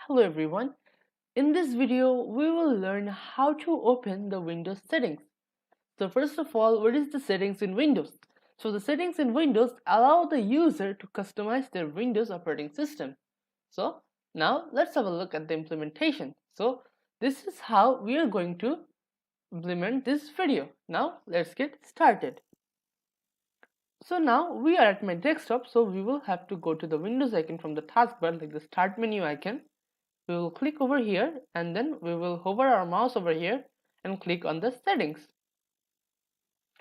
Hello everyone. In this video, we will learn how to open the Windows settings. So first of all, what is the settings in Windows? So the settings in Windows allow the user to customize their Windows operating system. So now let's have a look at the implementation. So this is how we are going to implement this video. Now let's get started. So now we are at my desktop, so we will have to go to the Windows icon from the taskbar, like the start menu icon. We will click over here and then we will hover our mouse over here and click on the settings.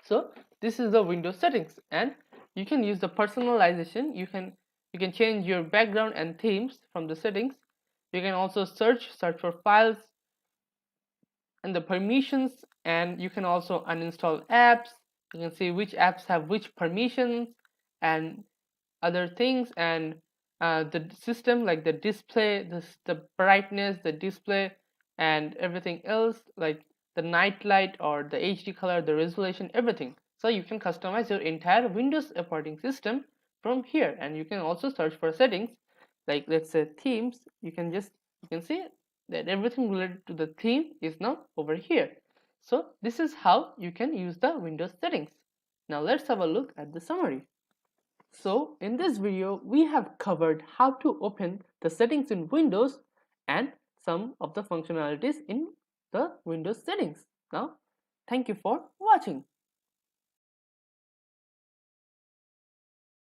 So this is the Windows settings, and you can use the personalization. You can change your background and themes from the settings. You can also search for files and the permissions, and you can also uninstall apps. You can see which apps have which permissions and other things, and the system, like the display, the brightness, the display, and everything else, like the night light or the HD color, the resolution, everything. So you can customize your entire Windows operating system from here. And you can also search for settings, like let's say themes. You can see that everything related to the theme is now over here. So this is how you can use the Windows settings. Now let's have a look at the summary. So in this video, we have covered how to open the settings in Windows and some of the functionalities in the Windows settings. Now, thank you for watching.